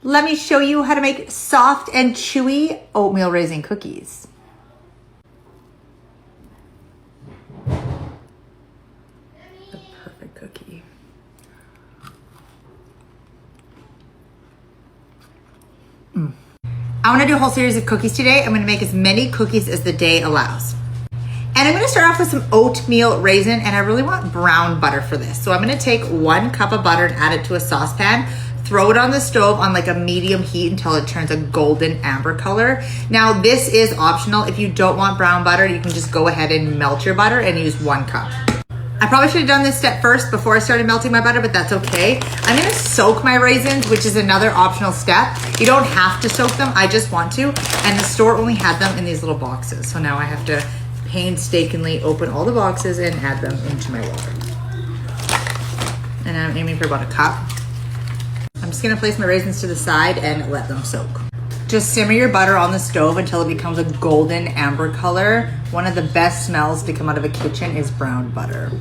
Let me show you how to make soft and chewy oatmeal raisin cookies. The perfect cookie. I want to do a whole series of cookies today. I'm going to make as many cookies as the day allows. And I'm going to start off with some oatmeal raisin, and I really want brown butter for this. So I'm going to take 1 cup of butter and add it to a saucepan, throw it on the stove on like a medium heat until it turns a golden amber color. Now this is optional. If you don't want brown butter, you can just go ahead and melt your butter and use 1 cup. I probably should have done this step first before I started melting my butter, but that's okay. I'm gonna soak my raisins, which is another optional step. You don't have to soak them, I just want to. And the store only had them in these little boxes. So now I have to painstakingly open all the boxes and add them into my water. And I'm aiming for about 1 cup. I'm just gonna place my raisins to the side and let them soak. Just simmer your butter on the stove until it becomes a golden amber color. One of the best smells to come out of a kitchen is brown butter.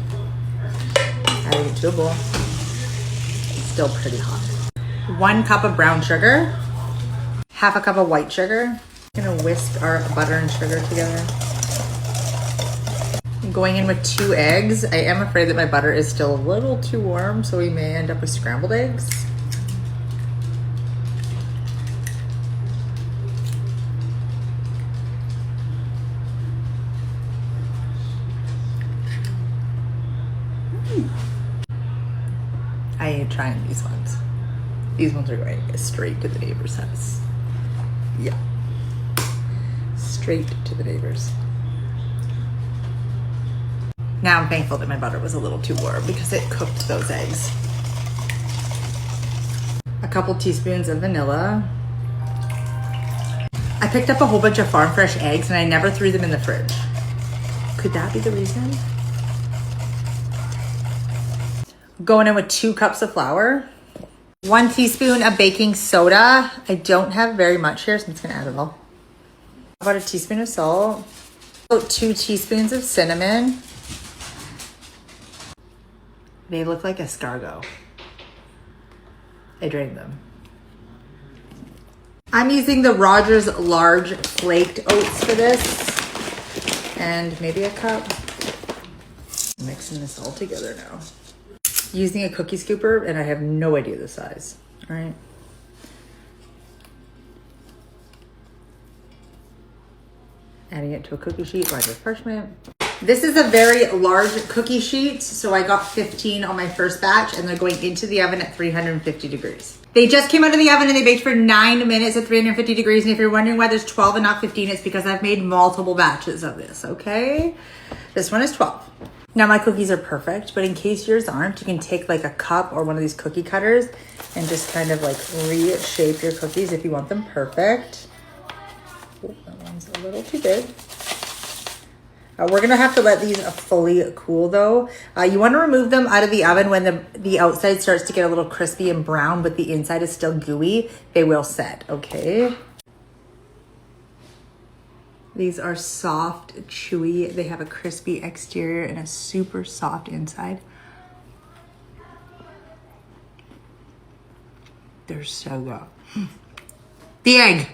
Adding it to a bowl. It's still pretty hot. 1 cup of brown sugar. 1/2 cup of white sugar. I'm gonna whisk our butter and sugar together. I'm going in with 2 eggs. I am afraid that my butter is still a little too warm, so we may end up with scrambled eggs. I ain't trying these ones. These ones are going straight to the neighbor's house. Yeah. Straight to the neighbor's. Now I'm thankful that my butter was a little too warm because it cooked those eggs. A couple teaspoons of vanilla. I picked up a whole bunch of farm fresh eggs and I never threw them in the fridge. Could that be the reason? Going in with 2 cups of flour. 1 teaspoon of baking soda. I don't have very much here, so I'm just gonna add it all. About 1 teaspoon of salt. About 2 teaspoons of cinnamon. They look like escargot. I drained them. I'm using the Rogers large flaked oats for this. And maybe 1 cup. I'm mixing this all together now. Using a cookie scooper, and I have no idea the size. All right. Adding it to a cookie sheet lined with parchment. This is a very large cookie sheet, so I got 15 on my first batch, and they're going into the oven at 350 degrees. They just came out of the oven and they baked for 9 minutes at 350 degrees, and if you're wondering why there's 12 and not 15, it's because I've made multiple batches of this, okay? This one is 12. Now my cookies are perfect, but in case yours aren't, you can take like a cup or one of these cookie cutters and just kind of like reshape your cookies if you want them perfect. Oh, that one's a little too big. We're gonna have to let these fully cool though. You wanna remove them out of the oven when the outside starts to get a little crispy and brown, but the inside is still gooey. They will set, okay? These are soft, chewy. They have a crispy exterior and a super soft inside. They're so good. The egg.